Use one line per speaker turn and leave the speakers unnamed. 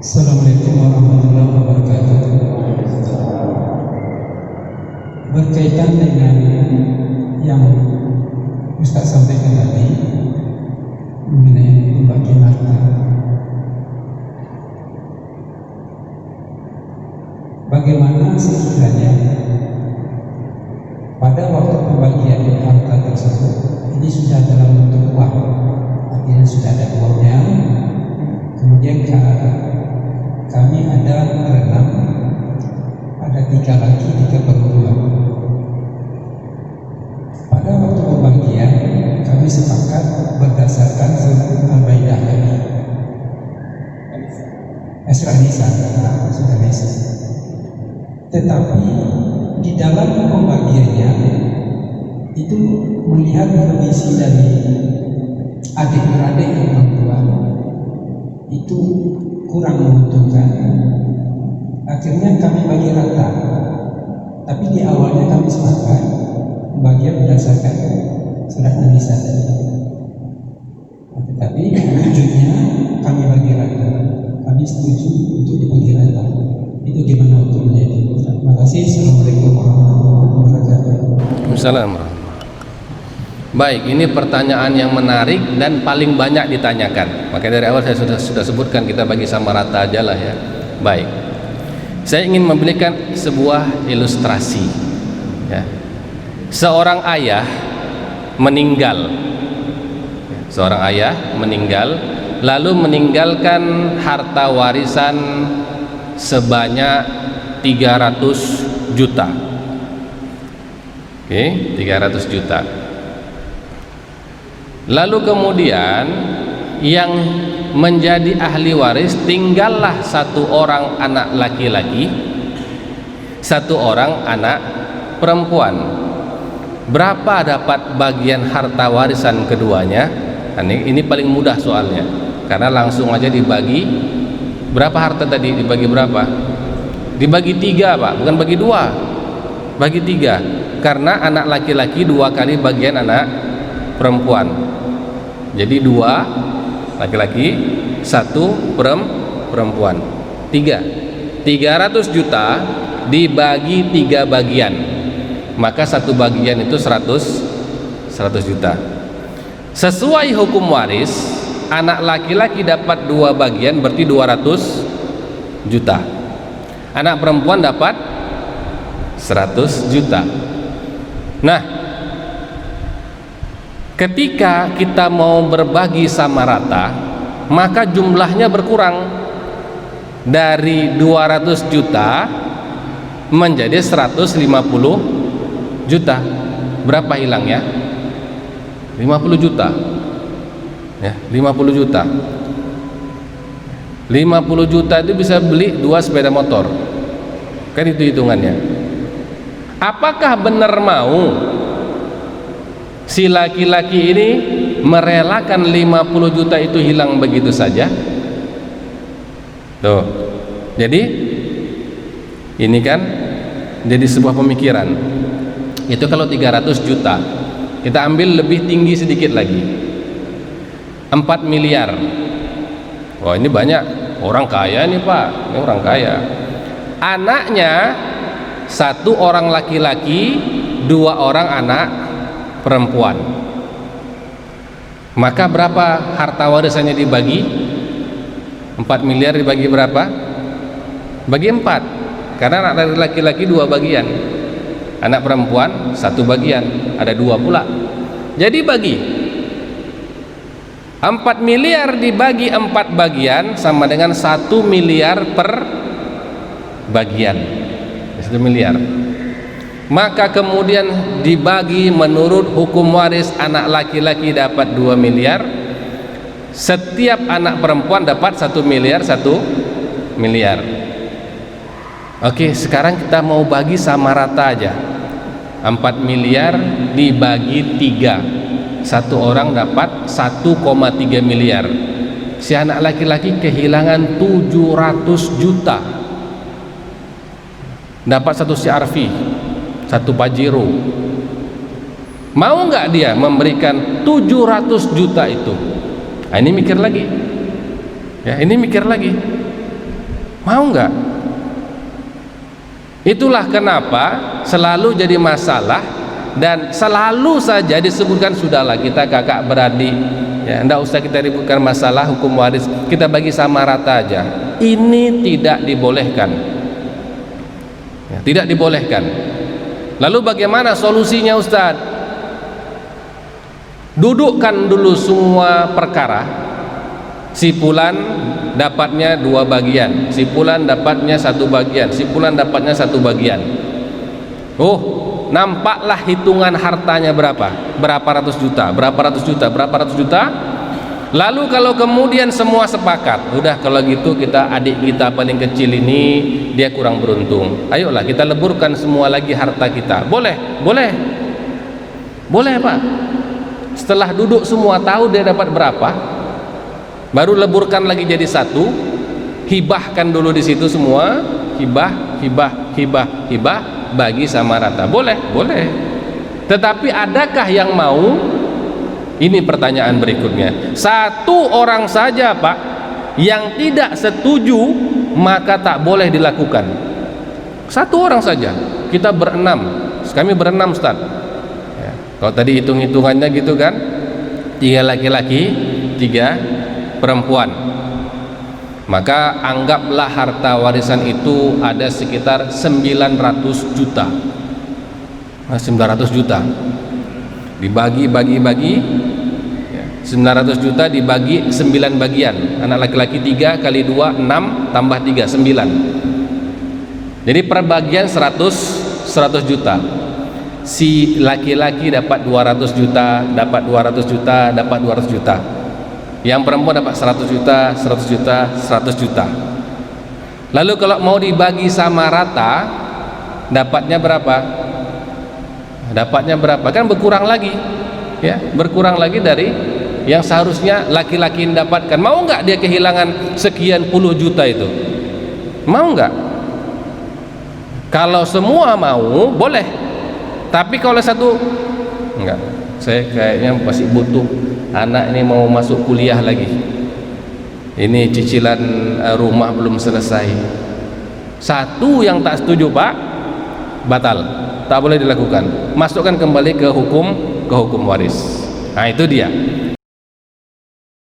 Assalamualaikum warahmatullahi wabarakatuh. Berkaitan dengan yang Ustaz sampaikan tadi mengenai pembagian harta, bagaimana sekiranya pada waktu pembagian harta tersebut ini sudah dalam bentuk uang, artinya sudah ada uangnya, kemudian kami ada berenam, ada 3 laki, 3 perempuan. Pada waktu pembagian kami sepakat berdasarkan surat Al-Maidah tadi, surah Nisa. Tetapi di dalam pembagiannya itu melihat kondisi dari adik-beradik yang perempuan itu kurang menguntungkan. Akhirnya kami bagi rata. Tapi di awalnya kami sepakat bagian berdasarkan surat An-Nisa tadi. Tetapi wujudnya kami bagi rata. Kami setuju untuk dibagi rata. Itu gimana hukumnya itu? Terima kasih. Assalamualaikum warahmatullahi wabarakatuh.
Assalamualaikum. Baik, ini pertanyaan yang menarik dan paling banyak ditanyakan. Makanya dari awal saya sudah sebutkan kita bagi sama rata aja lah ya. Baik, saya ingin memberikan sebuah ilustrasi ya. Seorang ayah meninggal, lalu meninggalkan harta warisan sebanyak 300 juta. Oke, 300 juta. Lalu kemudian yang menjadi ahli waris tinggallah 1 orang anak laki-laki, 1 orang anak perempuan. Berapa dapat bagian harta warisan keduanya? Ini paling mudah soalnya, karena langsung aja dibagi. Berapa harta tadi? Dibagi berapa? Dibagi 3 Pak, bukan bagi 2, bagi 3. Karena anak laki-laki 2 kali bagian anak perempuan. Jadi 2 laki-laki, 1 perempuan. 300 juta dibagi 3 bagian, maka 1 bagian itu 100 juta. Sesuai hukum waris, anak laki-laki dapat 2 bagian, berarti 200 juta. Anak perempuan dapat 100 juta. Nah, ketika kita mau berbagi sama rata, maka jumlahnya berkurang dari 200 juta menjadi 150 juta. Berapa hilangnya? 50 juta ya, 50 juta 50 juta itu bisa beli 2 sepeda motor, kan itu hitungannya. Apakah benar mau si laki-laki ini merelakan 50 juta itu hilang begitu saja? Tuh. Jadi ini kan jadi sebuah pemikiran. Itu kalau 300 juta. Kita ambil lebih tinggi sedikit lagi. 4 miliar. Wah, ini banyak orang kaya nih Pak. Ini orang kaya. Anaknya 1 orang laki-laki, 2 orang anak perempuan. Maka berapa harta warisannya dibagi? 4 miliar dibagi berapa? Bagi 4. Karena anak laki-laki 2 bagian, anak perempuan 1 bagian, ada 2 pula. Jadi bagi 4 miliar dibagi 4 bagian sama dengan 1 miliar per bagian, 1 miliar. Maka kemudian dibagi menurut hukum waris, anak laki-laki dapat 2 miliar, setiap anak perempuan dapat 1 miliar, 1 miliar. Oke, sekarang kita mau bagi sama rata aja. 4 miliar dibagi 3, 1 orang dapat 1,3 miliar. Si anak laki-laki kehilangan 700 juta, dapat 1 CRV, 1 Pajero. Mau nggak dia memberikan 700 juta itu? Nah, ini mikir lagi ya, ini mikir lagi. Mau nggak? Itulah kenapa selalu jadi masalah dan selalu saja disebutkan sudahlah kita kakak beradik, ya, ndak usah kita ributkan masalah hukum waris, kita bagi sama rata aja. Ini tidak dibolehkan, ya, tidak dibolehkan. Lalu bagaimana solusinya Ustadz? Dudukkan dulu semua perkara. Si fulan dapatnya 2 bagian, si fulan dapatnya 1 bagian, si fulan dapatnya 1 bagian. Oh, nampaklah hitungan hartanya berapa? Berapa ratus juta, berapa ratus juta, berapa ratus juta. Lalu kalau kemudian semua sepakat, udah kalau gitu kita adik kita paling kecil ini dia kurang beruntung. Ayolah kita leburkan semua lagi harta kita. Boleh, boleh. Boleh, Pak. Setelah duduk semua tahu dia dapat berapa, baru leburkan lagi jadi 1, hibahkan dulu di situ semua, hibah, hibah, hibah, hibah, bagi sama rata. Boleh, boleh. Tetapi adakah yang mau? Ini pertanyaan berikutnya. 1 orang saja, Pak, yang tidak setuju, maka tak boleh dilakukan. 1 orang saja. Kita berenam, kami berenam, Ustaz. Ya, kalau tadi hitung-hitungannya gitu kan, 3 laki-laki, 3 perempuan, maka anggaplah harta warisan itu ada sekitar 900 juta. 900 juta dibagi-bagi-bagi, ya, 900 juta dibagi 9 bagian. Anak laki-laki 3 kali 2 6 tambah 3 9. Jadi per bagian 100 juta. Si laki-laki dapat 200 juta, dapat 200 juta, dapat 200 juta. Yang perempuan dapat 100 juta, 100 juta, 100 juta. Lalu kalau mau dibagi sama rata, dapatnya berapa? Dapatnya berapa? Kan berkurang lagi, ya, berkurang lagi dari yang seharusnya laki-laki mendapatkan. Mau nggak dia kehilangan sekian puluh juta itu? Mau nggak? Kalau semua mau, boleh. Tapi kalau satu, enggak. Saya kayaknya masih butuh, anak ini mau masuk kuliah lagi, ini cicilan rumah belum selesai. 1 yang tak setuju, Pak, batal, tak boleh dilakukan. Masukkan kembali ke hukum waris. Nah itu dia.